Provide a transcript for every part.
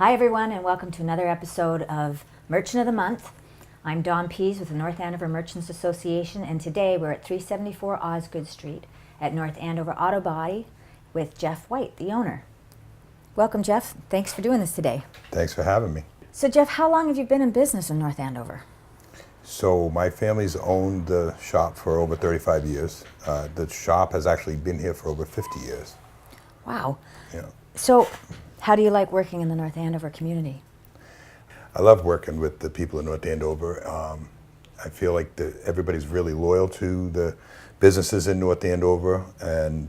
Hi everyone, and welcome to another episode of Merchant of the Month. I'm Dawn Pease with the North Andover Merchants Association, and today we're at 374 Osgood Street at North Andover Auto Body with Jeff White, the owner. Welcome, Jeff. Thanks for doing this today. Thanks for having me. So Jeff, how long have you been in business in North Andover? So my family's owned the shop for over 35 years. The shop has actually been here for over 50 years. Wow. Yeah. So how do you like working in the North Andover community? I love working with the people in North Andover. I feel like everybody's really loyal to the businesses in North Andover, and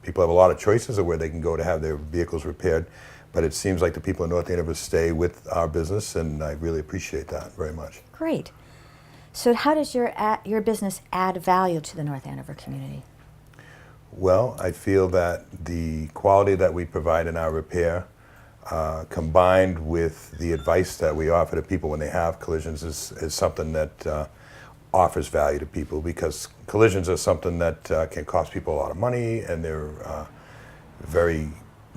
people have a lot of choices of where they can go to have their vehicles repaired. But it seems like the people in North Andover stay with our business, and I really appreciate that very much. Great. So how does your business add value to the North Andover community? Well, I feel that the quality that we provide in our repair, combined with the advice that we offer to people when they have collisions, is something that offers value to people, because collisions are something that can cost people a lot of money, and they're very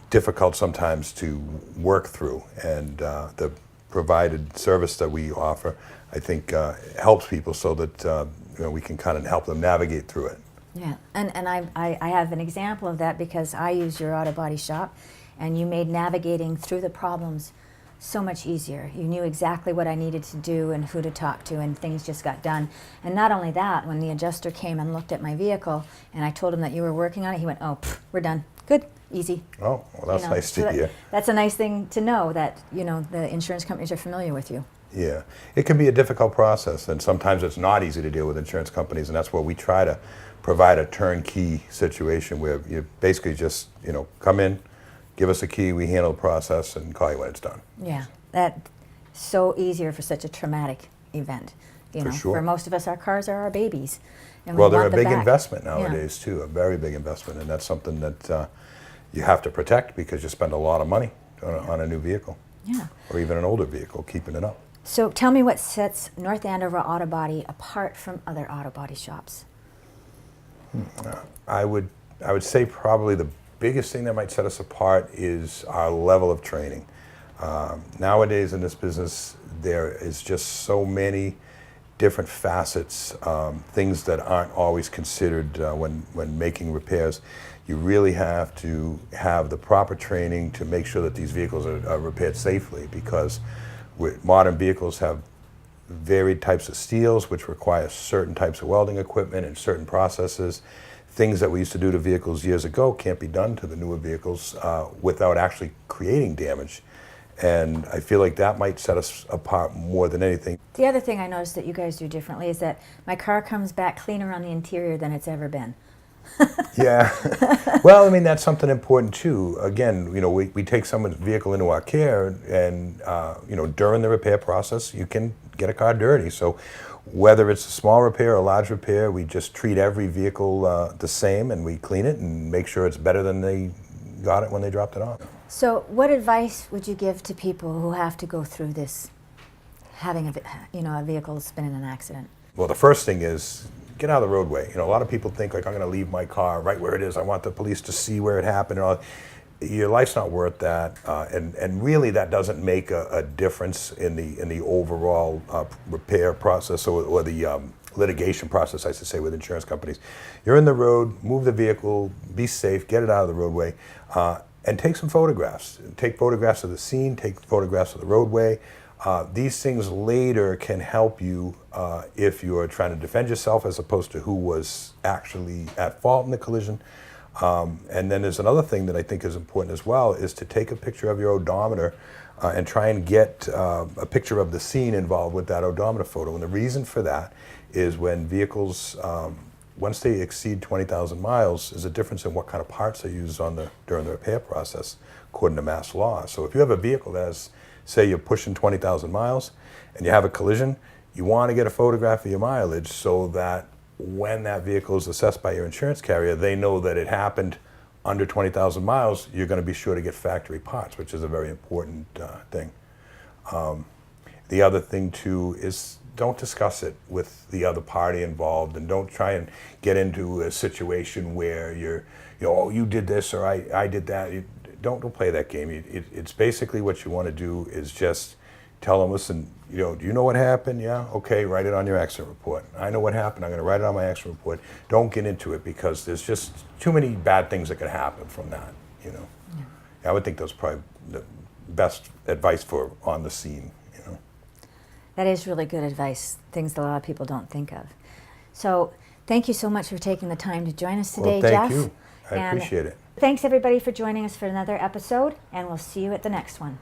difficult sometimes to work through. And the provided service that we offer, I think, helps people so that we can kind of help them navigate through it. Yeah, and I have an example of that because I use your auto body shop, and you made navigating through the problems so much easier. You knew exactly what I needed to do and who to talk to, and things just got done. And not only that, when the adjuster came and looked at my vehicle and I told him that you were working on it, he went, "Oh, we're done. Good, easy." Oh, well, that's nice to hear. That's a nice thing to know, that the insurance companies are familiar with you. Yeah, it can be a difficult process, and sometimes it's not easy to deal with insurance companies, and that's where we try to provide a turnkey situation where you basically just come in, give us a key, we handle the process, and call you when it's done. Yeah, that's so easier for such a traumatic event. For sure. For most of us, our cars are our babies. And well, they're want a them big back. investment nowadays, too, a very big investment, and that's something that you have to protect, because you spend a lot of money on a new vehicle. Yeah. Or even an older vehicle, keeping it up. So tell me what sets North Andover Auto Body apart from other auto body shops. I would say probably the biggest thing that might set us apart is our level of training. Nowadays in this business, there is just so many different facets, things that aren't always considered when making repairs. You really have to have the proper training to make sure that these vehicles are repaired safely, because modern vehicles have varied types of steels, which require certain types of welding equipment and certain processes. Things that we used to do to vehicles years ago can't be done to the newer vehicles without actually creating damage. And I feel like that might set us apart more than anything. The other thing I noticed that you guys do differently is that my car comes back cleaner on the interior than it's ever been. Yeah. Well, I mean, that's something important too. Again, we take someone's vehicle into our care, and during the repair process, you can get a car dirty. So whether it's a small repair or a large repair, we just treat every vehicle the same, and we clean it and make sure it's better than they got it when they dropped it off. So what advice would you give to people who have to go through this, having a vehicle that's been in an accident? Well, the first thing is get out of the roadway. A lot of people think, like, I'm going to leave my car right where it is. I want the police to see where it happened. Your life's not worth that, and really that doesn't make a difference in the overall repair process or the litigation process, I should say, with insurance companies. You're in the road, move the vehicle, be safe, get it out of the roadway, and take some photographs. Take photographs of the scene, take photographs of the roadway. These things later can help you if you are trying to defend yourself, as opposed to who was actually at fault in the collision. And then there's another thing that I think is important as well, is to take a picture of your odometer and try and get a picture of the scene involved with that odometer photo. And the reason for that is when vehicles, once they exceed 20,000 miles, there's a difference in what kind of parts are used during the repair process, according to mass law. So if you have a vehicle that has, say you're pushing 20,000 miles and you have a collision, you want to get a photograph of your mileage so that when that vehicle is assessed by your insurance carrier, they know that it happened under 20,000 miles. You're going to be sure to get factory parts, which is a very important thing. The other thing too is, don't discuss it with the other party involved, and don't try and get into a situation where you're, oh, you did this or I did that. don't play that game. It's basically what you want to do is just tell them, listen, do you know what happened? Yeah, okay, write it on your accident report. I know what happened. I'm going to write it on my accident report. Don't get into it because there's just too many bad things that could happen from that. Yeah. I would think that's probably the best advice for on the scene. That is really good advice. Things that a lot of people don't think of. So thank you so much for taking the time to join us today, Well, Jeff. thank you. I And appreciate it. Thanks everybody for joining us for another episode, and we'll see you at the next one.